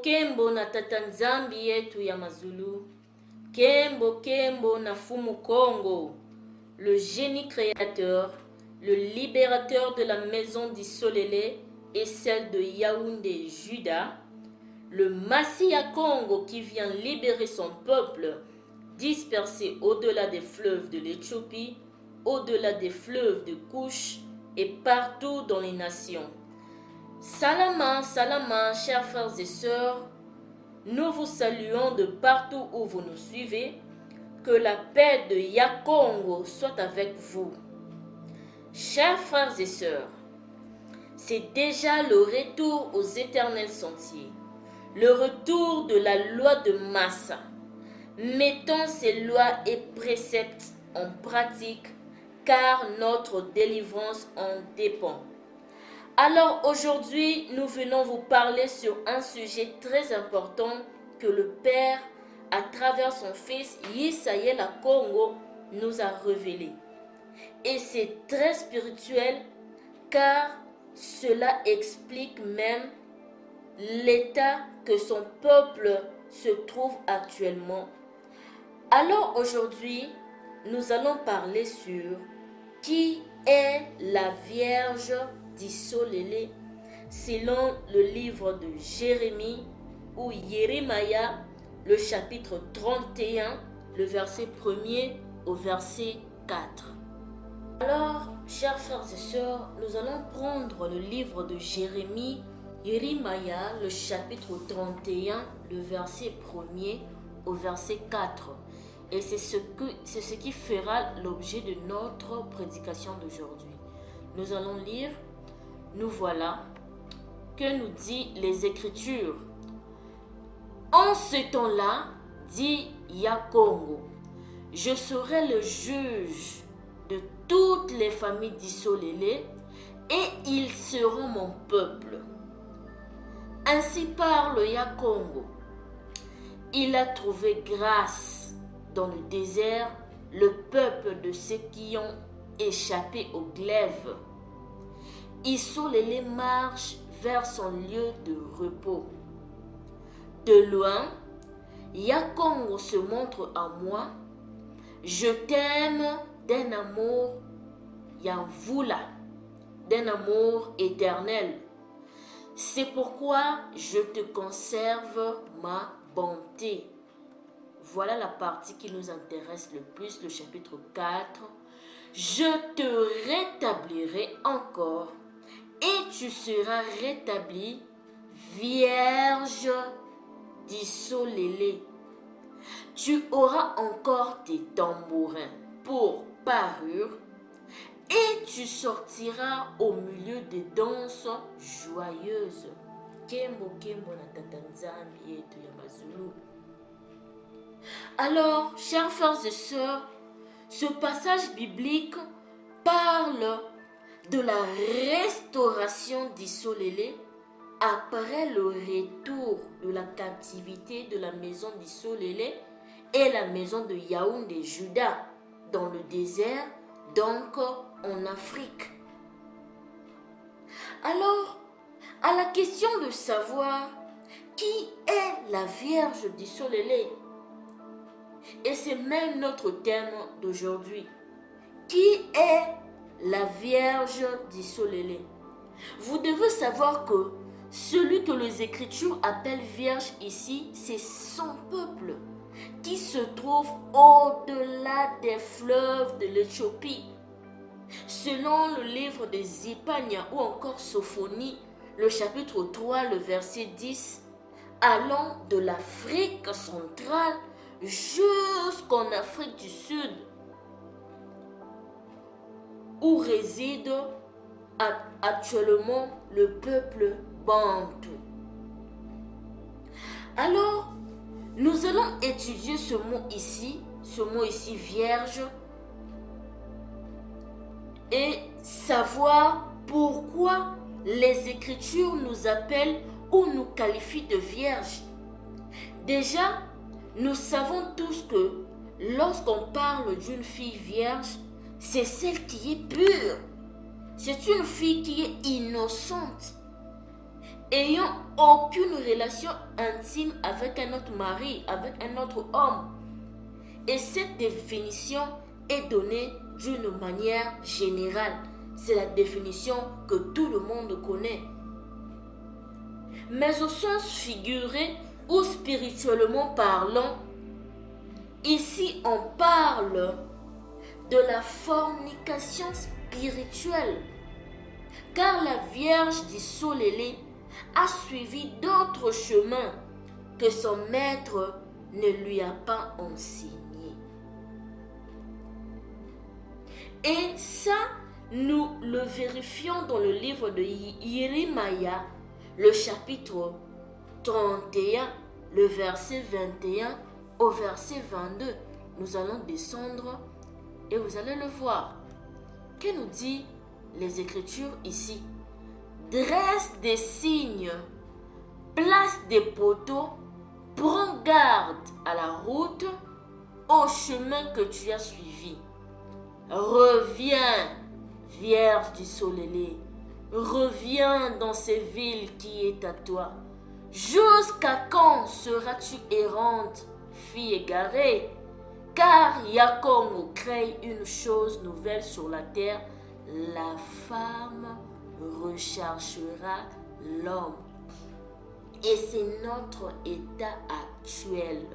Kembo na tata nzambi yetu ya mazulu. Kembo na fumu Congo. Le génie créateur, le libérateur de la maison d'Isolélé et celle de Yaoundé, Juda. Le Massia Congo qui vient libérer son peuple dispersé au-delà des fleuves de l'Éthiopie, au-delà des fleuves de Couche et partout dans les nations. Salama, salama, chers frères et sœurs, nous vous saluons de partout où vous nous suivez. Que la paix de Yakongo soit avec vous. Chers frères et sœurs, c'est déjà le retour aux éternels sentiers, le retour de la loi de Massa. Mettons ces lois et préceptes en pratique, car notre délivrance en dépend. Alors aujourd'hui, nous venons vous parler sur un sujet très important que le Père, à travers son fils Yisaïela Congo, nous a révélé. Et c'est très spirituel car cela explique même l'état que son peuple se trouve actuellement. Alors aujourd'hui, nous allons parler sur qui est la Vierge d'Isolélé selon le livre de Jérémie ou Jérémia, le chapitre 31, le verset 1er au verset 4. Alors, chers frères et sœurs, nous allons prendre le livre de Jérémie, Jérémia, le chapitre 31, le verset 1er au verset 4. Et c'est ce qui fera l'objet de notre prédication d'aujourd'hui. Nous allons lire, nous voilà, que nous dit les Écritures. En ce temps-là, dit Yakongo, je serai le juge de toutes les familles d'Isolélé et ils seront mon peuple. Ainsi parle Yakongo. Il a trouvé grâce dans le désert le peuple de ceux qui ont échappé au glaive. Isolélé marche vers son lieu de repos. De loin, Yakongo se montre à moi. Je t'aime d'un amour Yavula, d'un amour éternel. C'est pourquoi je te conserve ma bonté. Voilà la partie qui nous intéresse le plus, le chapitre 4. Je te rétablirai encore et tu seras rétabli, vierge d'Isolélé. Tu auras encore tes tambourins pour parure et tu sortiras au milieu des danses joyeuses. Kembo na tata nzambi yetu ya mazulu. Alors, chers frères et sœurs, ce passage biblique parle de la restauration d'Isolélé après le retour de la captivité de la maison d'Issolélé et la maison de Yaoundé Juda dans le désert, donc en Afrique. Alors, à la question de savoir qui est la Vierge d'Issolélé, et c'est même notre thème d'aujourd'hui, qui est la Vierge d'Issolélé? Vous devez savoir que celui que les Écritures appellent Vierge ici, c'est son peuple qui se trouve au-delà des fleuves de l'Éthiopie. Selon le livre de Zipania ou encore Sophonie, le chapitre 3, le verset 10, allant de l'Afrique centrale jusqu'en Afrique du Sud, où réside actuellement le peuple bantou. Alors, nous allons étudier ce mot ici vierge, et savoir pourquoi les Écritures nous appellent ou nous qualifient de vierge. Déjà, nous savons tous que lorsqu'on parle d'une fille vierge, c'est celle qui est pure. C'est une fille qui est innocente, ayant aucune relation intime avec un autre mari, avec un autre homme. Et cette définition est donnée d'une manière générale. C'est la définition que tout le monde connaît. Mais au sens figuré ou spirituellement parlant, ici on parle de la fornication spirituelle, car la Vierge d'Issolélé a suivi d'autres chemins que son maître ne lui a pas enseigné. Et ça, nous le vérifions dans le livre de Jérémie, le chapitre 31, le verset 21 au verset 22. Nous allons descendre et vous allez le voir. Que nous dit les Écritures ici? Dresse des signes, place des poteaux, prends garde à la route, au chemin que tu as suivi. Reviens, Vierge d'Issolélé, reviens dans ces villes qui est à toi. Jusqu'à quand seras-tu errante, fille égarée? Car Yakomo crée une chose nouvelle sur la terre, la femme recherchera l'homme. Et c'est notre état actuel.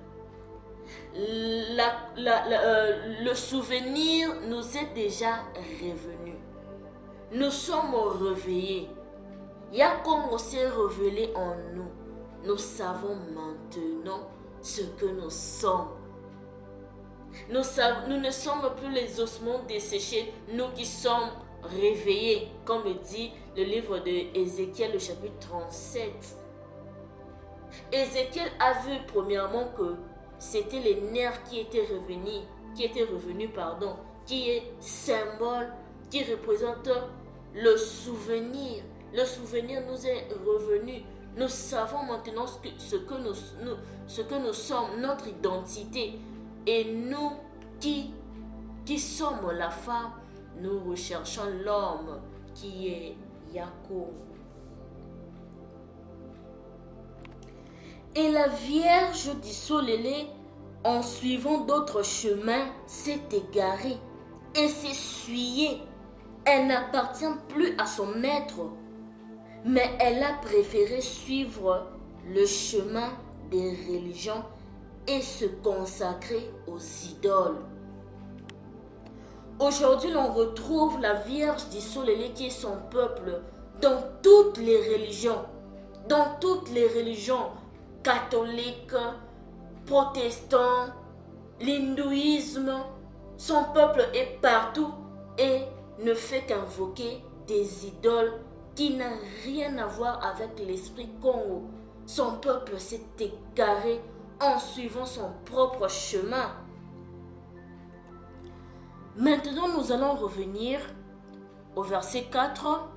Le souvenir nous est déjà revenu. Nous sommes réveillés. Yakomo s'est révélé en nous. Nous savons maintenant ce que nous sommes. Nous ne sommes plus les ossements desséchés, nous qui sommes réveillés, comme dit le livre de Ézéchiel, le chapitre 37. Ézéchiel a vu premièrement que c'était les nerfs qui étaient revenus, qui est symbole, qui représente le souvenir. Le souvenir nous est revenu. Nous savons maintenant ce que nous sommes, notre identité. Et nous qui sommes la femme, nous recherchons l'homme qui est Yakobo. Et la Vierge d'Issolélé, en suivant d'autres chemins, s'est égarée et s'est essuyée. Elle n'appartient plus à son maître, mais elle a préféré suivre le chemin des religions et se consacrer aux idoles. Aujourd'hui, l'on retrouve la Vierge d'Issolélé qui est son peuple dans toutes les religions. Dans toutes les religions, catholiques, protestants, l'hindouisme, son peuple est partout et ne fait qu'invoquer des idoles qui n'ont rien à voir avec l'esprit Congo. Son peuple s'est égaré en suivant son propre chemin. Maintenant, nous allons revenir au verset 4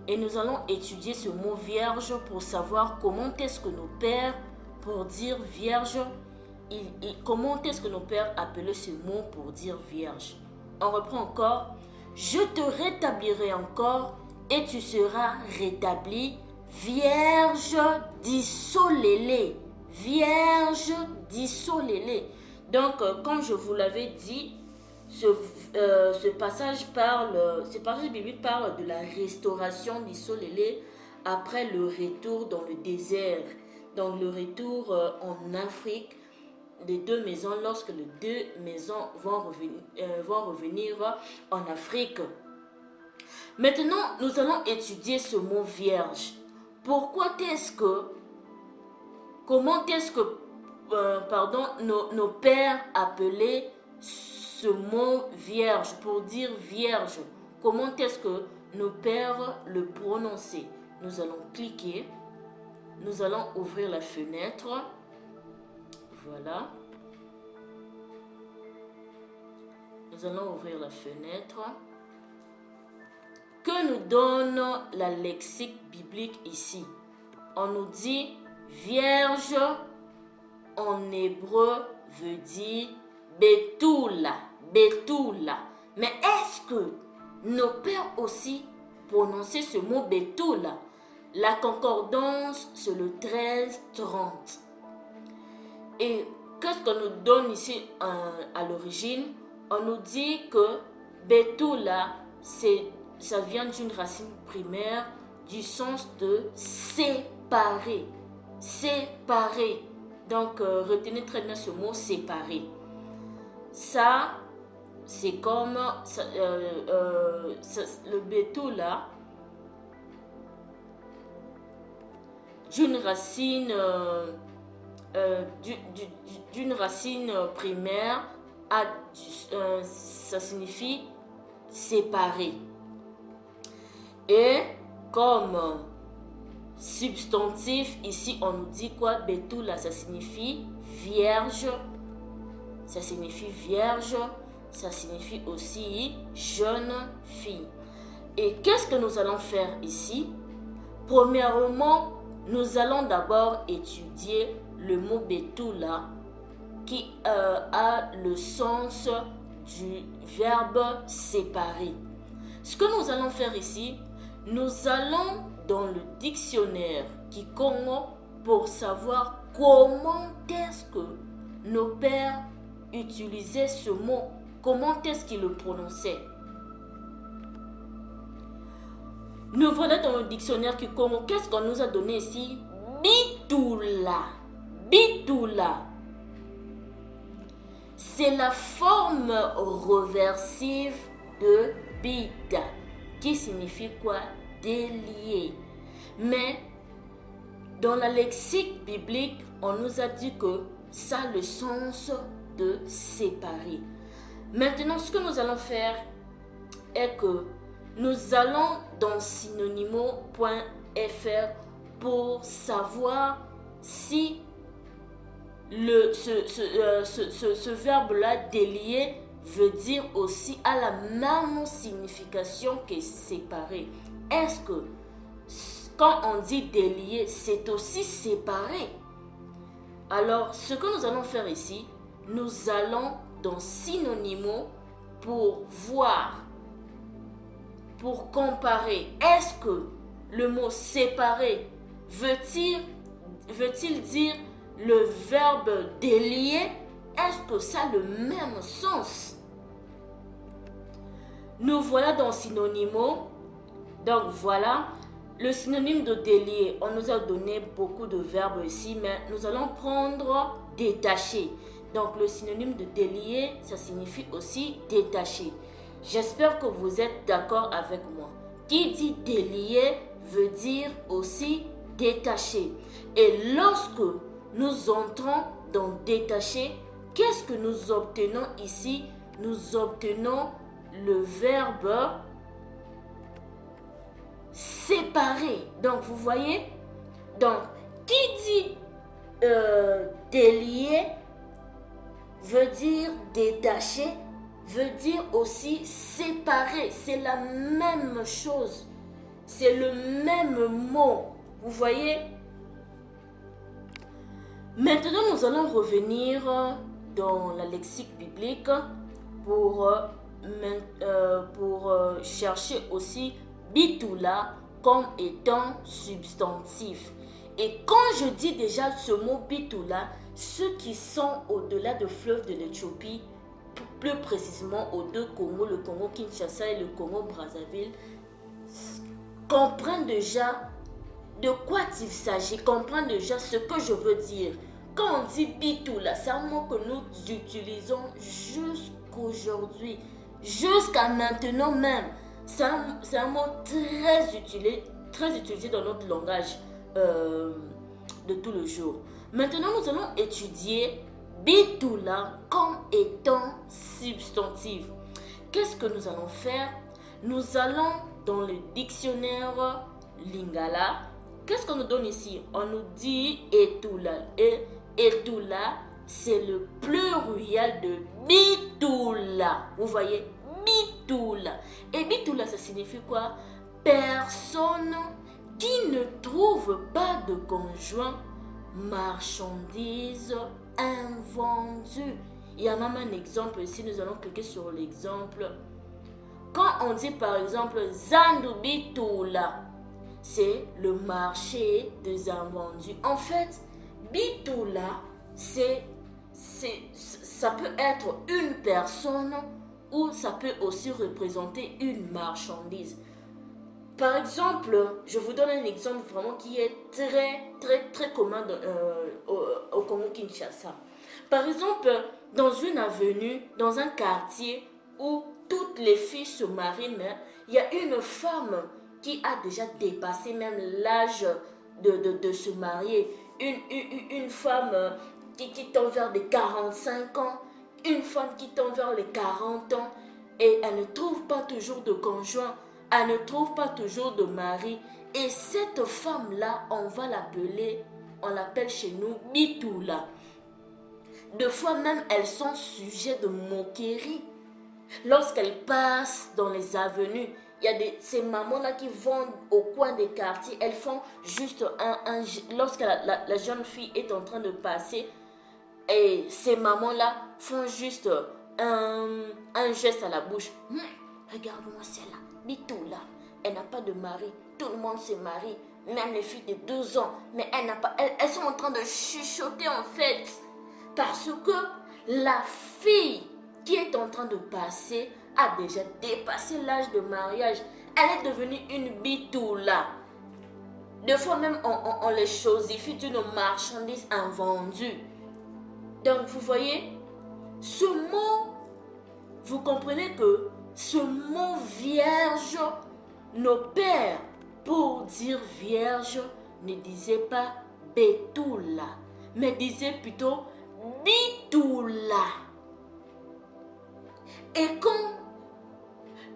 Et nous allons étudier ce mot vierge pour savoir comment est-ce que nos pères, pour dire vierge, comment est-ce que nos pères appelaient ce mot pour dire vierge. On reprend encore. Je te rétablirai encore et tu seras rétabli, vierge d'Issolélé. Vierge d'Issolélé. Donc, comme je vous l'avais dit, ce passage biblique parle de la restauration d'Issolélé après le retour dans le désert, donc le retour en Afrique des deux maisons, lorsque les deux maisons vont revenir en Afrique. Maintenant, nous allons étudier ce mot vierge. Comment est-ce que nos pères appelaient ce mot vierge, pour dire vierge? Comment est-ce que nos pères le prononçaient? Nous allons cliquer, nous allons ouvrir la fenêtre. Voilà. Nous allons ouvrir la fenêtre. Que nous donne la lexique biblique ici? On nous dit vierge en hébreu veut dire Betula. Betula. Mais est-ce que nos pères aussi prononçaient ce mot Betula? La concordance, c'est le 1330. Et qu'est-ce qu'on nous donne ici à l'origine? On nous dit que Betula, ça vient d'une racine primaire du sens de séparer. Séparer. Donc, retenez très bien ce mot séparer. Ça, c'est comme le Betula, d'une racine primaire, ça signifie séparer. Et comme substantif, ici on nous dit quoi? Betula, ça signifie vierge. Ça signifie vierge. Ça signifie aussi jeune fille. Et qu'est-ce que nous allons faire ici? Premièrement, nous allons d'abord étudier le mot Betula qui a le sens du verbe séparer. Ce que nous allons faire ici, nous allons dans le dictionnaire Kikongo pour savoir comment est-ce que nos pères utilisaient ce mot, comment est-ce qu'ils le prononçaient. Nous voilà dans le dictionnaire Kikongo. Qu'est-ce qu'on nous a donné ici? Bitula. Bitula. C'est la forme reversive de bit, qui signifie quoi? Délier. Mais dans la lexique biblique, on nous a dit que ça a le sens de séparer. Maintenant, ce que nous allons faire est que nous allons dans synonymo.fr pour savoir si ce verbe-là, délier, veut dire aussi à la même signification que séparer. Est-ce que quand on dit délier, c'est aussi séparer? Alors, ce que nous allons faire ici, nous allons dans synonymo pour voir, pour comparer. Est-ce que le mot séparer veut-il dire le verbe délier? Est-ce que ça a le même sens? Nous voilà dans synonymo. Donc voilà, le synonyme de délier. On nous a donné beaucoup de verbes ici, mais nous allons prendre détaché. Donc le synonyme de délier, ça signifie aussi détaché. J'espère que vous êtes d'accord avec moi. Qui dit délier veut dire aussi détaché. Et lorsque nous entrons dans détaché, qu'est-ce que nous obtenons ici? Nous obtenons le verbe séparer. Donc, vous voyez? Donc, qui dit délier veut dire détaché, veut dire aussi séparer. C'est la même chose. c'est le même mot. Vous voyez? Maintenant, nous allons revenir dans la lexique biblique pour chercher aussi Bitoula comme étant substantif. Et quand je dis déjà ce mot Bitoula, ceux qui sont au-delà du fleuve de l'Éthiopie, plus précisément aux deux Congos, le Congo Kinshasa et le Congo Brazzaville, comprennent déjà de quoi il s'agit, comprennent déjà ce que je veux dire. Quand on dit Bitoula, c'est un mot que nous utilisons jusqu'aujourd'hui, jusqu'à maintenant même. C'est un mot très utilisé dans notre langage de tous les jours. Maintenant, nous allons étudier Bitoula comme étant substantif. Qu'est-ce que nous allons faire? Nous allons dans le dictionnaire Lingala. Qu'est-ce qu'on nous donne ici? On nous dit Etula. Et Etula, c'est le pluriel de Bitoula. Vous voyez? Bitoula. Et Bitoula, ça signifie quoi? Personne qui ne trouve pas de conjoint, marchandise invendue. Il y a même un exemple ici, nous allons cliquer sur l'exemple. Quand on dit par exemple Zandu Bitoula, c'est le marché des invendus. En fait, Bitoula, ça peut être une personne ou ça peut aussi représenter une marchandise. Par exemple, je vous donne un exemple vraiment qui est très commun au Congo Kinshasa. Par exemple, dans une avenue, dans un quartier où toutes les filles se marient, il y a une femme qui a déjà dépassé même l'âge de se marier. Une femme qui tend vers les 45 ans, une femme qui tend vers les 40 ans, et elle ne trouve pas toujours de conjoint, elle ne trouve pas toujours de mari. Et cette femme-là, on l'appelle chez nous Bitoula. Des fois même, elles sont sujets de moquerie. Lorsqu'elles passent dans les avenues, il y a ces mamans-là qui vont au coin des quartiers. Elles font juste lorsque la jeune fille est en train de passer, et ces mamans-là font juste un geste à la bouche. Regarde-moi celle-là, Bitoula. Elle n'a pas de mari. Tout le monde se marie. Même les filles de 12 ans. Mais elle n'a pas. Elles sont en train de chuchoter en fait. Parce que la fille qui est en train de passer a déjà dépassé l'âge de mariage. Elle est devenue une Bitoula. Des fois même, on les chosifie d'une marchandise invendue. Donc, vous voyez, ce mot, vous comprenez que ce mot vierge, nos pères, pour dire vierge, ne disaient pas Betoula, mais disaient plutôt Bitoula. Et quand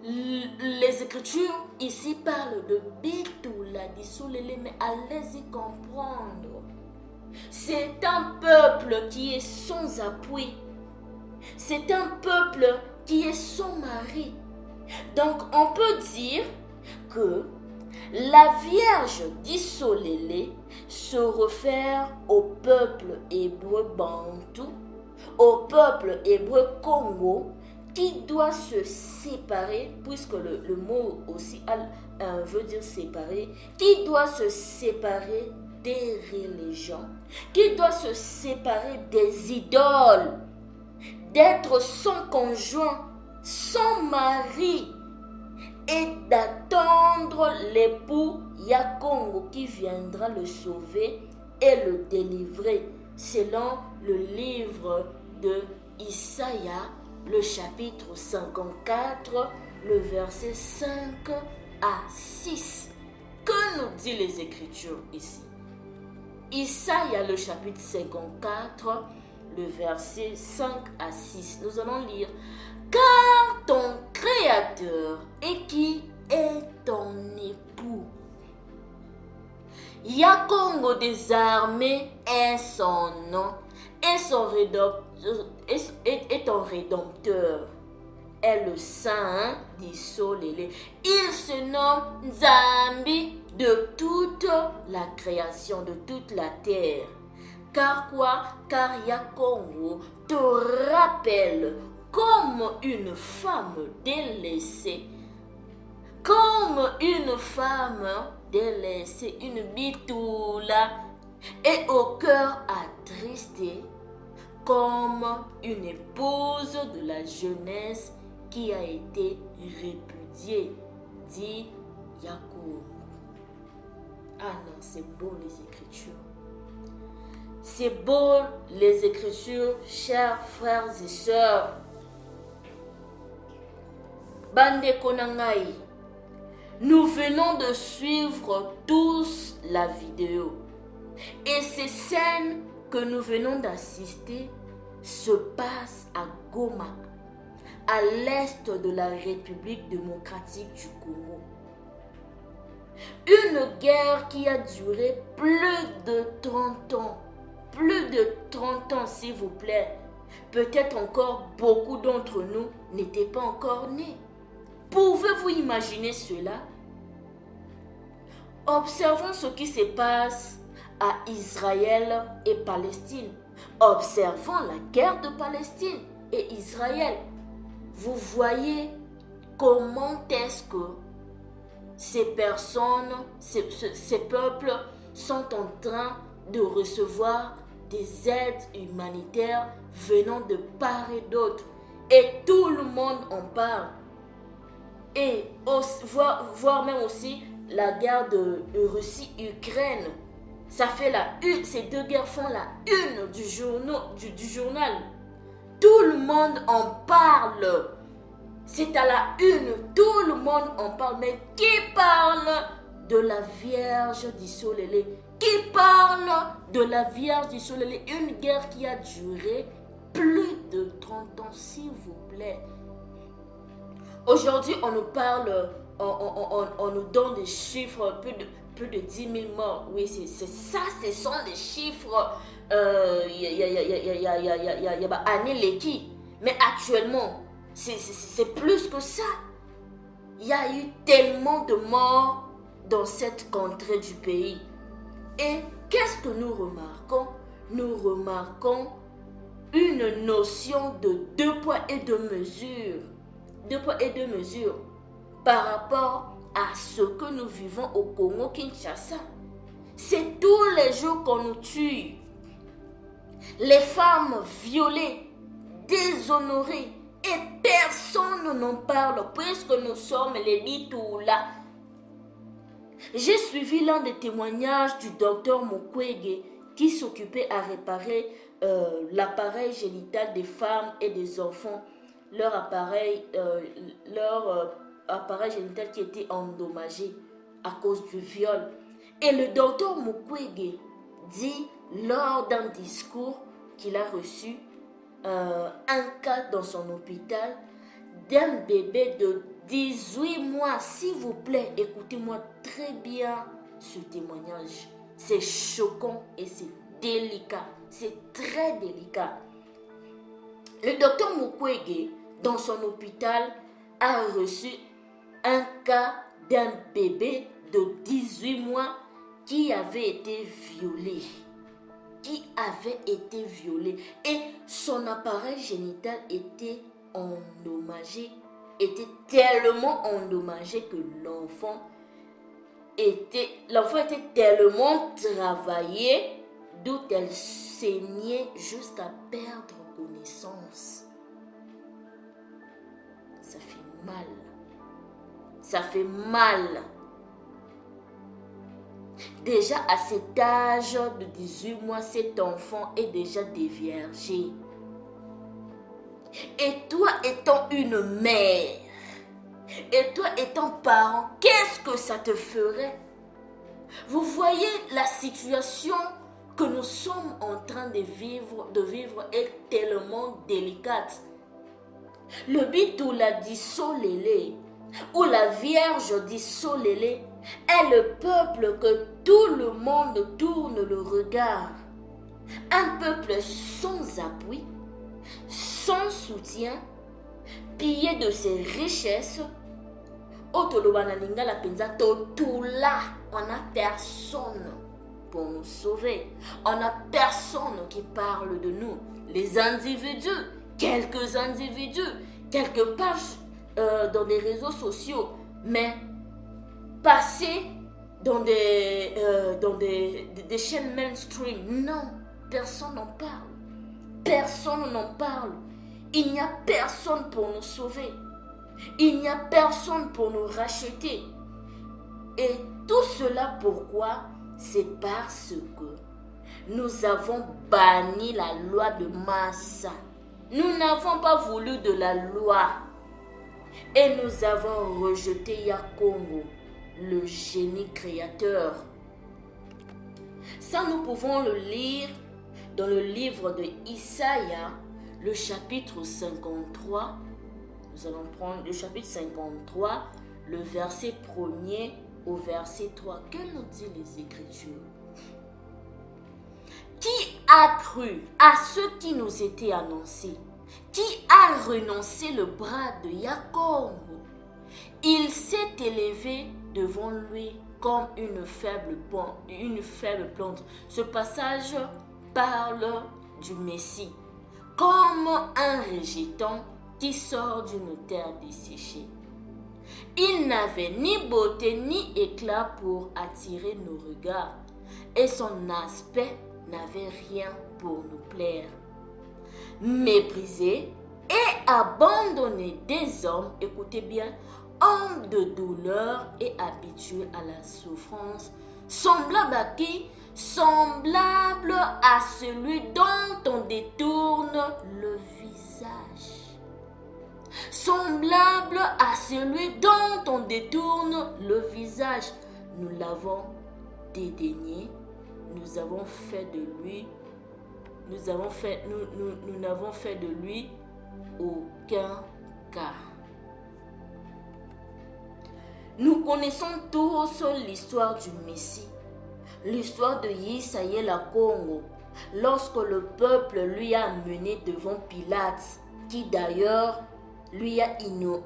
les Écritures ici parlent de Bitoula, dissolez-les, mais allez-y comprendre. C'est un peuple qui est sans appui. C'est un peuple qui est sans mari. Donc on peut dire que la Vierge d'Issolélé se réfère au peuple hébreu bantou, au peuple hébreu Congo, qui doit se séparer, puisque le mot aussi veut dire séparer, qui doit se séparer des religions, qui doit se séparer des idoles, d'être sans conjoint, sans mari, et d'attendre l'époux Yakongo qui viendra le sauver et le délivrer, selon le livre de Isaïe, le chapitre 54, le verset 5 à 6. Que nous dit les Écritures ici? Isaïe, le chapitre 54, le verset 5 à 6. Nous allons lire. Car ton Créateur et qui est ton époux. Yakongo des armées est son nom et ton rédempteur. est le saint d'Isolélé. Il se nomme Nzambi de toute la création, de toute la terre. Car quoi? Car Yakongo te rappelle comme une femme délaissée, comme une femme délaissée, une bitoula, et au cœur attristé, comme une épouse de la jeunesse qui a été répudiée, dit Yakobo. Ah non, c'est beau les Écritures. C'est beau les Écritures, chers frères et sœurs. Bande Konangai, nous venons de suivre tous la vidéo. Et ces scènes que nous venons d'assister se passent à Goma, à l'est de la République démocratique du Congo. Une guerre qui a duré plus de 30 ans. Plus de 30 ans, s'il vous plaît. Peut-être encore beaucoup d'entre nous n'étaient pas encore nés. Pouvez-vous imaginer cela? Observons ce qui se passe à Israël et Palestine. Observons la guerre de Palestine et Israël. Vous voyez comment est-ce que ces personnes, ces peuples sont en train de recevoir des aides humanitaires venant de part et d'autre. Et tout le monde en parle. Et voir même aussi la guerre de Russie-Ukraine. Ça fait la une, ces deux guerres font la une du journal. Tout le monde en parle. C'est à la une, tout le monde en parle. Mais qui parle de la Vierge d'Isolélé? Qui parle de la Vierge d'Isolélé? Une guerre qui a duré plus de 30 ans, s'il vous plaît. Aujourd'hui, on nous parle, on nous donne des chiffres, plus de 10 000 morts. Oui, c'est ça, ce sont les chiffres. Année Leki. Mais actuellement, c'est plus que ça. Il y a eu tellement de morts dans cette contrée du pays. Et qu'est-ce que nous remarquons? Nous remarquons une notion de deux poids et deux mesures. Deux poids et deux mesures par rapport à ce que nous vivons au Congo-Kinshasa. C'est tous les jours qu'on nous tue. Les femmes violées, déshonorées, et personne n'en parle puisque nous sommes les Bitoula. J'ai suivi l'un des témoignages du docteur Mukwege qui s'occupait à réparer l'appareil génital des femmes et des enfants. Leur appareil génital qui était endommagé à cause du viol. Et le docteur Mukwege dit lors d'un discours qu'il a reçu un cas dans son hôpital d'un bébé de 18 mois. S'il vous plaît, écoutez-moi très bien ce témoignage. C'est choquant et c'est délicat. C'est très délicat. Le docteur Mukwege, dans son hôpital, a reçu un cas d'un bébé de 18 mois qui avait été violé. Et son appareil génital était endommagé, était tellement endommagé que l'enfant était tellement travaillé, d'où elle saignait jusqu'à perdre connaissance. Ça fait mal. Ça fait mal. Déjà à cet âge de 18 mois, cet enfant est déjà déviergé. Et toi étant une mère, et toi étant parent, qu'est-ce que ça te ferait? Vous voyez, la situation que nous sommes en train de vivre est tellement délicate. Le Bitoula d'Isolélé, ou la Vierge d'Isolélé, est le peuple que tout le monde tourne le regard. Un peuple sans appui, sans soutien, piller de ses richesses. Otoloba na lingala penza totula. On n'a personne pour nous sauver. On n'a personne qui parle de nous. Les individus, quelques individus, quelques pages dans des réseaux sociaux, mais passer dans des chaînes mainstream, non, personne n'en parle. Personne n'en parle. Il n'y a personne pour nous sauver. Il n'y a personne pour nous racheter. Et tout cela, pourquoi? C'est parce que nous avons banni la loi de Massa. Nous n'avons pas voulu de la loi. Et nous avons rejeté Yakongo, le génie créateur. Ça, nous pouvons le lire dans le livre de Isaïe, le chapitre 53. Nous allons prendre le chapitre 53, le verset 1er au verset 3. Que nous disent les Écritures? Qui a cru à ce qui nous était annoncé? Qui a renoncé le bras de Yakongo? Il s'est élevé devant lui comme une faible plante. Ce passage parle du Messie, comme un rejeton qui sort d'une terre desséchée. Il n'avait ni beauté ni éclat pour attirer nos regards, et son aspect n'avait rien pour nous plaire. Méprisé et abandonné des hommes, écoutez bien, homme de douleur et habitué à la souffrance, semblable à qui? Semblable à celui dont on détourne le visage. Semblable à celui dont on détourne le visage. Nous l'avons dédaigné, nous n'avons fait de lui aucun cas. Nous connaissons tous l'histoire du Messie, l'histoire de Yisaye la Congo, lorsque le peuple lui a mené devant Pilate, qui d'ailleurs lui a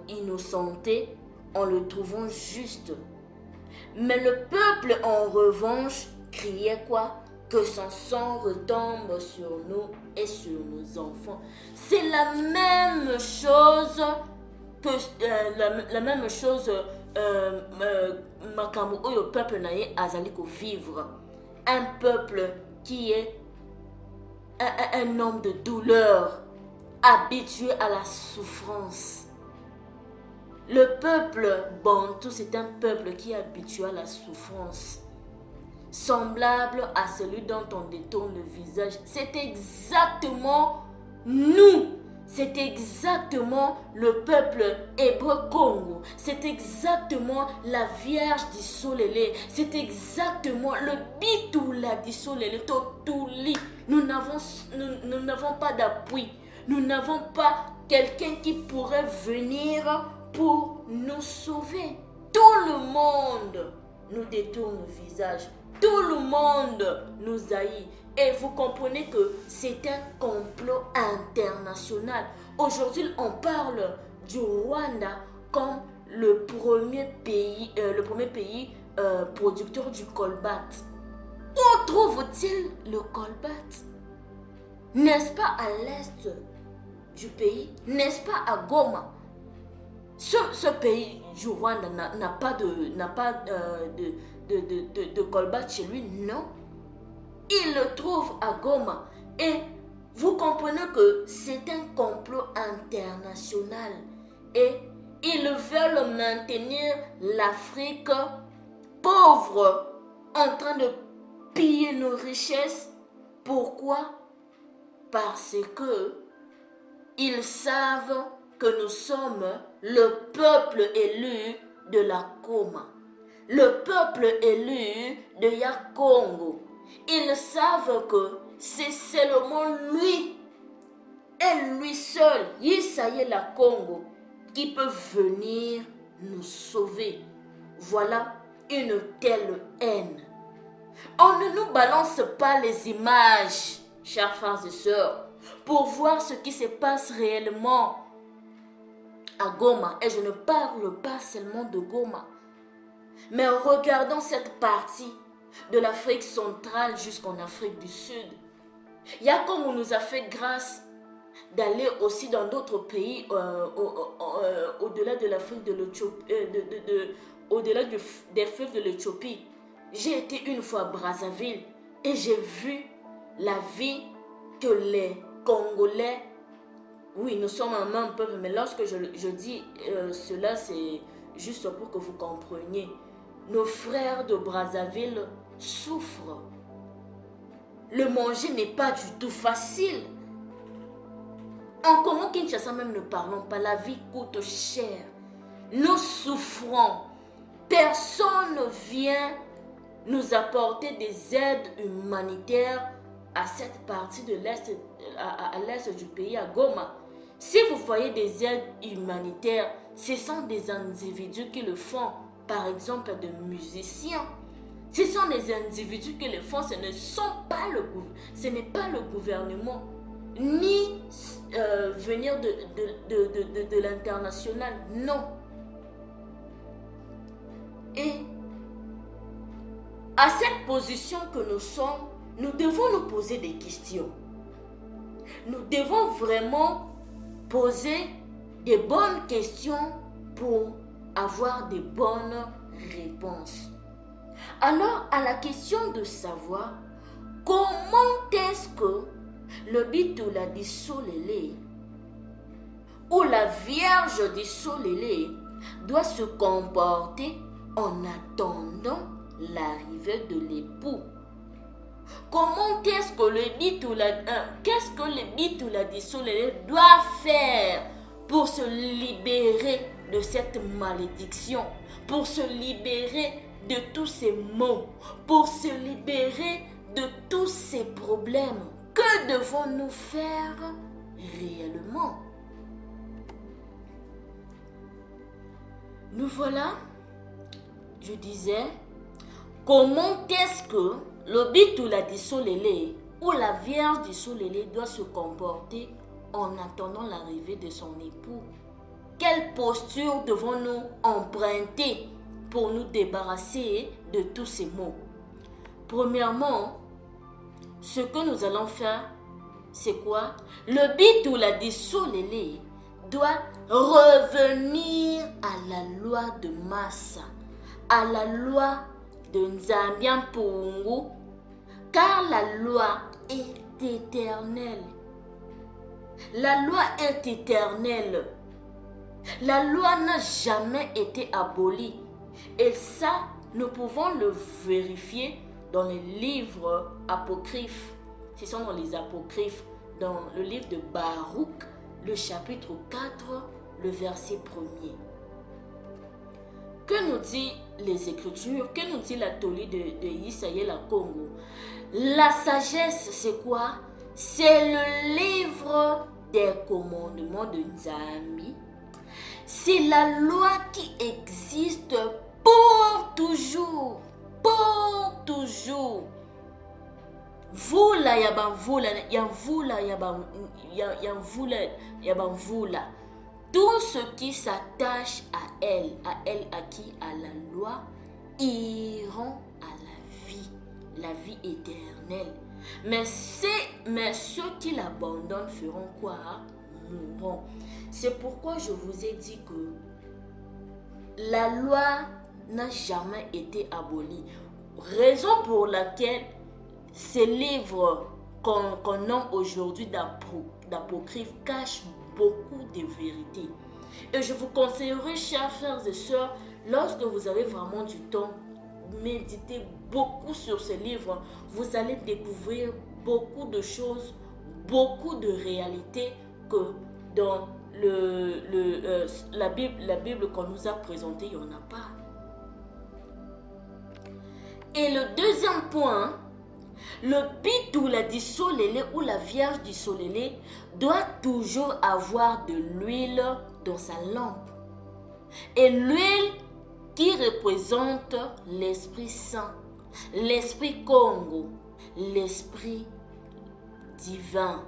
innocenté en le trouvant juste. Mais le peuple en revanche criait quoi? Que son sang retombe sur nous et sur nos enfants. C'est la même chose que la même chose makambo oyo peuple naye azali ko vivre. Un peuple qui est un homme de douleur, habitué à la souffrance. Le peuple bantou, c'est un peuple qui est habitué à la souffrance, semblable à celui dont on détourne le visage. C'est exactement nous. C'est exactement le peuple hébreu Congo. C'est exactement la Vierge d'Issolélé. C'est exactement le Bitoula d'Issolélé. Totouli. Nous n'avons pas d'appui. Nous n'avons pas quelqu'un qui pourrait venir pour nous sauver. Tout le monde nous détourne le visage. Tout le monde nous haït. Et vous comprenez que c'est un complot international. Aujourd'hui, on parle du Rwanda comme le premier pays producteur du colbert. Où trouve-t-il le colbert? N'est-ce pas à l'est du pays? N'est-ce pas à Goma? Ce pays du Rwanda n'a pas de colbert chez lui, non. Il le trouve à Goma. Et vous comprenez que c'est un complot international. Et ils veulent maintenir l'Afrique pauvre, en train de piller nos richesses. Pourquoi? Parce que ils savent que nous sommes le peuple élu de la Goma, le peuple élu de Yakongo. Ils savent que c'est seulement lui et lui seul, Yisaye la Congo, qui peut venir nous sauver. Voilà une telle haine. On ne nous balance pas les images, chers frères et sœurs, pour voir ce qui se passe réellement. à Goma. Et je ne parle pas seulement de Goma. Mais regardons cette partie de l'Afrique centrale jusqu'en Afrique du Sud. Il y a comme on nous a fait grâce d'aller aussi dans d'autres pays au-delà de l'Afrique de l'Éthiopie, au-delà des fleuves de l'Éthiopie. J'ai été une fois à Brazzaville et j'ai vu la vie que les Congolais, oui, nous sommes un même peuple, mais lorsque je dis cela, c'est juste pour que vous compreniez. Nos frères de Brazzaville souffrent. Le manger n'est pas du tout facile. En Congo-Kinshasa même, ne parlons pas, la vie coûte cher. Nous souffrons. Personne ne vient nous apporter des aides humanitaires à cette partie de l'Est, à l'Est du pays, à Goma. Si vous voyez des aides humanitaires, ce sont des individus qui le font, par exemple des musiciens. Ce sont des individus qui le font, ce n'est pas le gouvernement, ni venir de l'international, non. Et à cette position que nous sommes, nous devons nous poser des questions. Nous devons vraiment poser des bonnes questions pour avoir des bonnes réponses. Alors, à la question de savoir comment est-ce que le Bitoula du Solélé ou la Vierge du Solélé doit se comporter en attendant l'arrivée de l'époux. Comment est-ce que le Bitoula du Solélé doit faire pour se libérer de cette malédiction, pour se libérer de tous ces maux, pour se libérer de tous ces problèmes? Que devons-nous faire réellement? Nous voilà, je disais, comment est-ce que le Bitoula du Solélé ou la Vierge du Solélé doit se comporter en attendant l'arrivée de son époux? Quelle posture devons-nous emprunter pour nous débarrasser de tous ces maux? Premièrement, ce que nous allons faire, c'est quoi? Le Bitoula du Solélé doit revenir à la loi de Massa, à la loi de Nzambian Pungu, car la loi est éternelle. La loi est éternelle. La loi n'a jamais été abolie. Et ça, nous pouvons le vérifier dans les livres apocryphes. Ce sont dans les apocryphes, dans le livre de Baruch, le chapitre 4, le verset 1er. Que nous dit les Écritures? Que nous dit la Toli de Isaïe la Congo? La sagesse, c'est quoi? C'est le livre des commandements de Nzambi. C'est la loi qui existe pour toujours. Pour toujours. Vula yaban vula, yaban vula. Tout ce qui s'attache à elle, à qui? À la loi, iront à la vie éternelle. Mais ceux qui l'abandonnent feront quoi? Mourront. C'est pourquoi je vous ai dit que la loi n'a jamais été abolie. Raison pour laquelle ces livres qu'on nomme aujourd'hui d'apocryphes cachent beaucoup de vérités. Et je vous conseillerais, chers frères et sœurs, lorsque vous avez vraiment du temps, méditez beaucoup sur ces livres. Vous allez découvrir beaucoup de choses, beaucoup de réalités que dans la Bible qu'on nous a présentée, il n'y en a pas. Et le deuxième point, le Bitoula du Solélé ou la Vierge du Solélé doit toujours avoir de l'huile dans sa lampe. Et l'huile qui représente l'Esprit Saint, l'Esprit Congo, l'Esprit divin,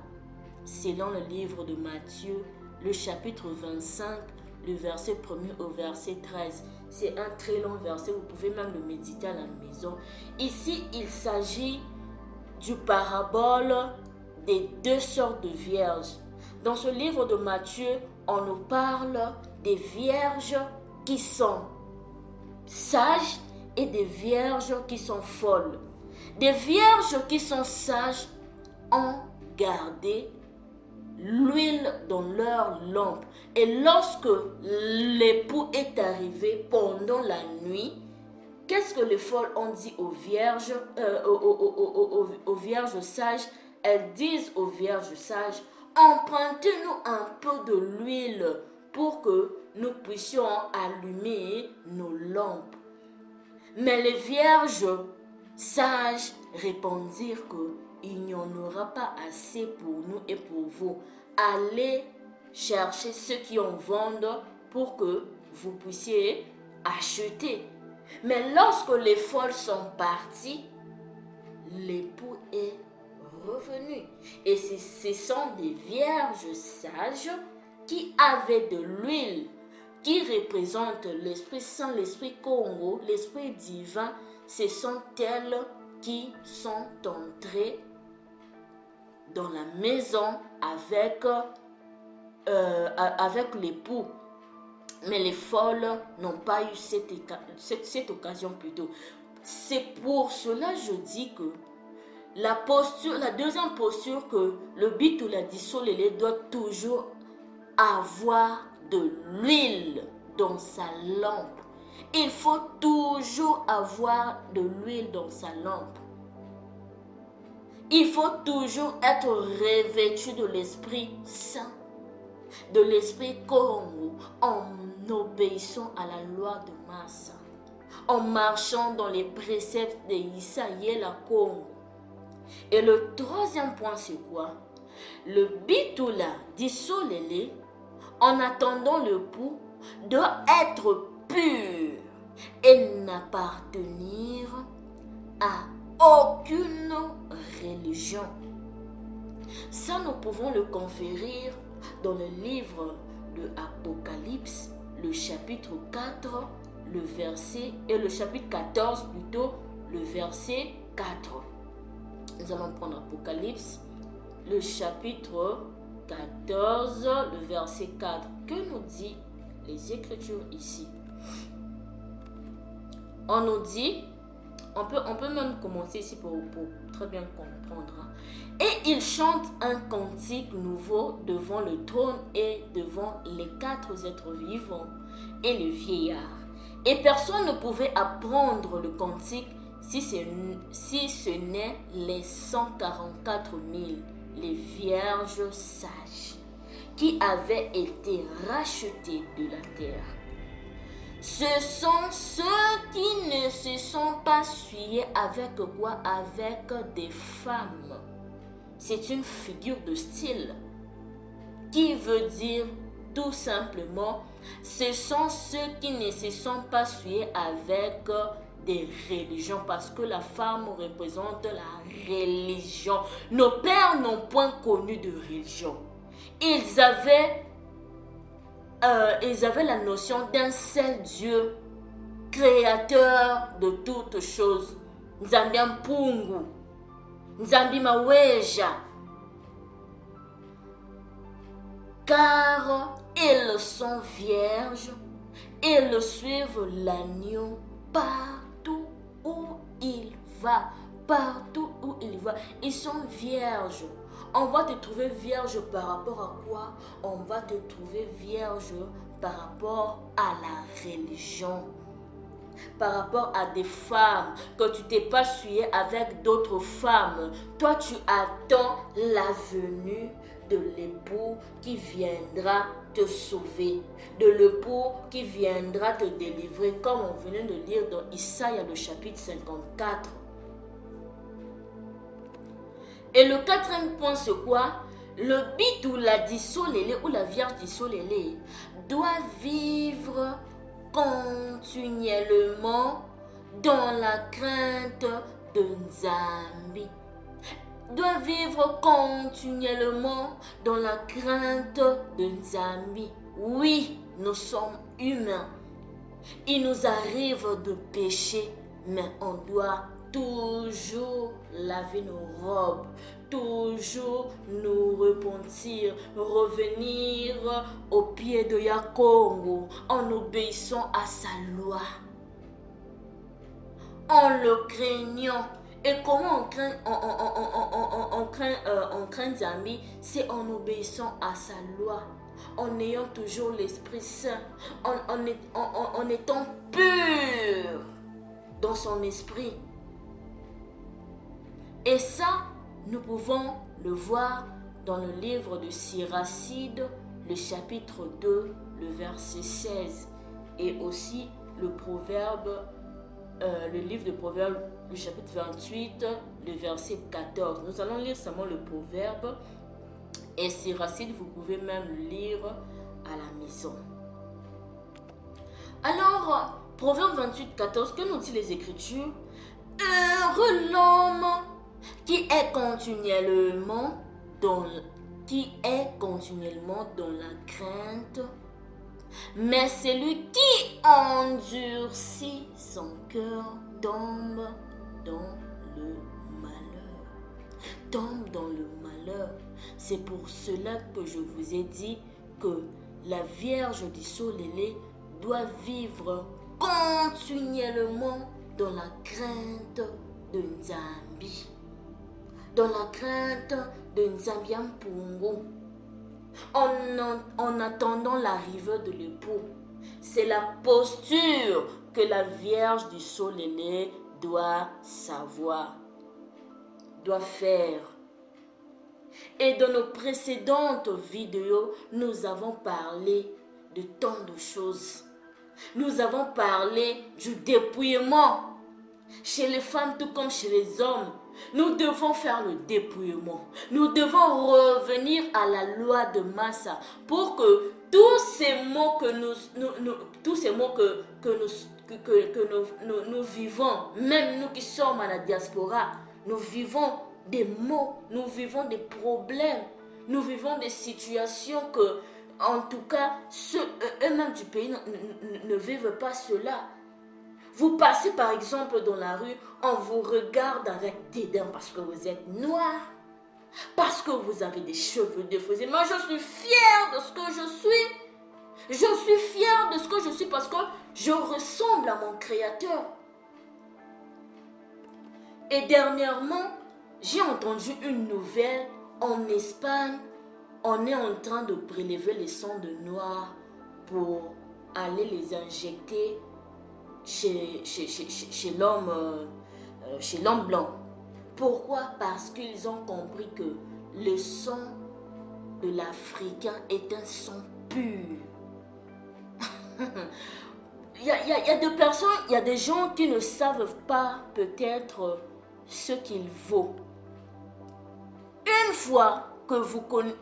selon le livre de Matthieu, le chapitre 25, le verset 1er au verset 13. C'est un très long verset, vous pouvez même le méditer à la maison. Ici, il s'agit du parabole des 2 sortes de vierges. Dans ce livre de Matthieu, on nous parle des vierges qui sont sages et des vierges qui sont folles. Des vierges qui sont sages ont gardé l'huile dans leur lampe. Et lorsque l'époux est arrivé pendant la nuit, qu'est-ce que les folles ont dit aux vierges, aux vierges sages? Elles disent aux vierges sages, empruntez-nous un peu de l'huile pour que nous puissions allumer nos lampes. Mais les vierges sages répondirent qu'il n'y en aura pas assez pour nous et pour vous. Allez chercher ceux qui en vendent pour que vous puissiez acheter. Mais lorsque les folles sont parties, l'époux est revenu. Et ce sont des vierges sages qui avaient de l'huile, qui représente l'Esprit Saint, l'Esprit Congo, l'Esprit divin. Ce sont elles qui sont entrées dans la maison avec l'époux. Mais les folles n'ont pas eu cette occasion plutôt. C'est pour cela que je dis que la deuxième posture, que le Bitoula Dissolélé doit toujours avoir de l'huile dans sa lampe. Il faut toujours avoir de l'huile dans sa lampe. Il faut toujours être revêtu de l'Esprit Saint, de l'Esprit Congo, en obéissant à la loi de Massa, en marchant dans les préceptes de Isaïe la Congo. Et le troisième point, c'est quoi? Le Bitoula Dissolélé, en attendant l'époux, doit être pur et n'appartenir à aucune religion. Ça, nous pouvons le conférer dans le livre de Apocalypse, le chapitre 4, le verset, et le chapitre 14 plutôt, le verset 4. Nous allons prendre Apocalypse, le chapitre 14, le verset 4. Que nous dit les Écritures ici? On nous dit, on peut même commencer ici pour très bien comprendre. Et il chante un cantique nouveau devant le trône et devant les 4 êtres vivants et le vieillard. Et personne ne pouvait apprendre le cantique si ce n'est les 144 000, les vierges sages, qui avaient été rachetés de la terre. Ce sont ceux qui ne se sont pas souillés avec quoi? Avec des femmes. C'est une figure de style qui veut dire tout simplement, ce sont ceux qui ne se sont pas souillés avec des religions, parce que la femme représente la religion. Nos pères n'ont point connu de religion. Ils avaient la notion d'un seul Dieu, créateur de toutes choses. Nzambi Mpungu, Nzambi Maweja. Car ils sont vierges, ils suivent l'agneau partout où il va. Partout où il va, ils sont vierges. On va te trouver vierge par rapport à quoi? On va te trouver vierge par rapport à la religion, par rapport à des femmes, que tu t'es pas souillé avec d'autres femmes. Toi, tu attends la venue de l'époux qui viendra te sauver, de l'époux qui viendra te délivrer, comme on venait de lire dans Isaïe le chapitre 54. Et le quatrième point, c'est quoi? Le Bitoula Dissolélé ou la Vierge Dissolélé doit vivre continuellement dans la crainte de Nzambi. Doit vivre continuellement dans la crainte de Nzambi. Oui, nous sommes humains. Il nous arrive de pécher, mais on doit toujours laver nos robes, toujours nous repentir, revenir au pied de Yakongo en obéissant à sa loi, en le craignant. Et comment on craint Zambie? C'est en obéissant à sa loi, en ayant toujours l'Esprit Saint, en étant pur dans son esprit. Et ça, nous pouvons le voir dans le livre de Siracide, le chapitre 2, le verset 16. Et aussi le livre de Proverbes, le chapitre 28, le verset 14. Nous allons lire seulement le proverbe. Et Siracide, vous pouvez même le lire à la maison. Alors, Proverbe 28, 14, que nous disent les Écritures? Heureux l'homme qui est continuellement dans la crainte, mais celui qui endurcit son cœur tombe dans le malheur. Tombe dans le malheur. C'est pour cela que je vous ai dit que la Vierge du Solélé doit vivre continuellement dans la crainte de Nzambi, dans la crainte de Nzambi Mpungu, en attendant l'arrivée de l'époux. C'est la posture que la Vierge du Solélé doit savoir, doit faire. Et dans nos précédentes vidéos, nous avons parlé de tant de choses. Nous avons parlé du dépouillement chez les femmes tout comme chez les hommes. Nous devons faire le dépouillement. Nous devons revenir à la loi de Massa pour que tous ces mots que nous vivons, même nous qui sommes à la diaspora, nous vivons des maux, nous vivons des problèmes, nous vivons des situations que, en tout cas, eux-mêmes du pays ne vivent pas cela. Vous passez par exemple dans la rue, on vous regarde avec dédain parce que vous êtes noir, parce que vous avez des cheveux défrisés. Moi, je suis fière de ce que je suis. Je suis fière de ce que je suis parce que je ressemble à mon Créateur. Et dernièrement, j'ai entendu une nouvelle en Espagne. On est en train de prélever les sangs de noirs pour aller les injecter chez l'homme blanc. Pourquoi? Parce qu'ils ont compris que le sang de l'Africain est un sang pur. Il y a des personnes, il y a des gens qui ne savent pas peut-être ce qu'il vaut. Une fois que vous connaissez,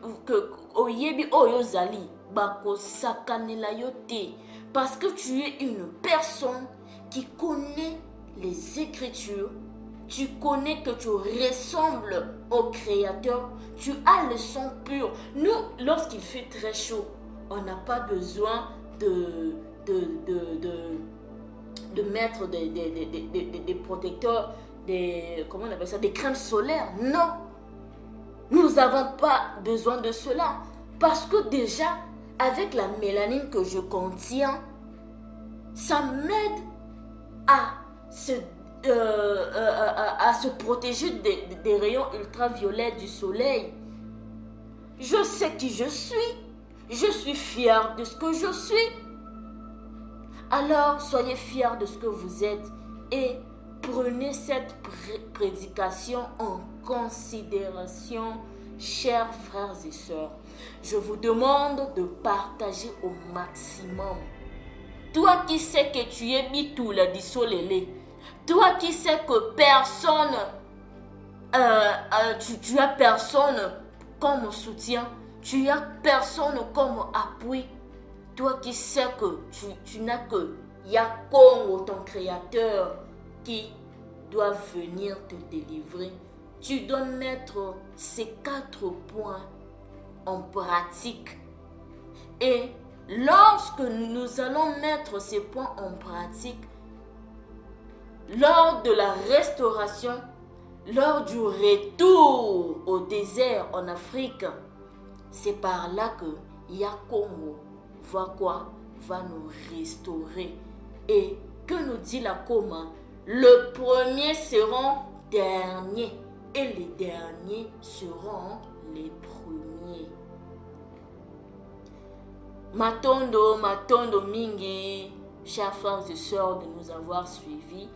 oyebi oyozali bako sakanela yote, parce que tu es une personne qui connaît les Écritures, tu connais que tu ressembles au Créateur, tu as le sang pur. Nous, lorsqu'il fait très chaud, on n'a pas besoin de mettre des protecteurs, comment on appelle ça, des crèmes solaires. Non, nous n'avons pas besoin de cela. Parce que déjà, avec la mélanine que je contiens, ça m'aide à se protéger des rayons ultraviolets du soleil. Je sais qui je suis fière de ce que je suis. Alors, soyez fiers de ce que vous êtes et prenez cette prédication en considération, chers frères et sœurs. Je vous demande de partager au maximum. Toi qui sais que tu es Bitoula Dissolélé, toi qui sais que personne, tu as personne comme soutien, tu as personne comme appui, toi qui sais que tu n'as que Yakongo, ton Créateur, qui doit venir te délivrer, tu dois mettre ces 4 points en pratique et lorsque nous allons mettre ces points en pratique, lors de la restauration, lors du retour au désert en Afrique, c'est par là que Yakongo va nous restaurer. Et que nous dit la Koma? Le premier seront derniers et les derniers seront les premiers. Matondo mingi, chers frères et sœurs, de nous avoir suivis.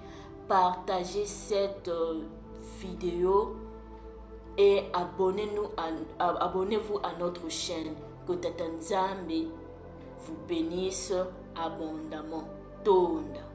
Partagez cette vidéo et abonnez-vous à notre chaîne. Que Tata Nzambe vous bénisse abondamment. Tonda.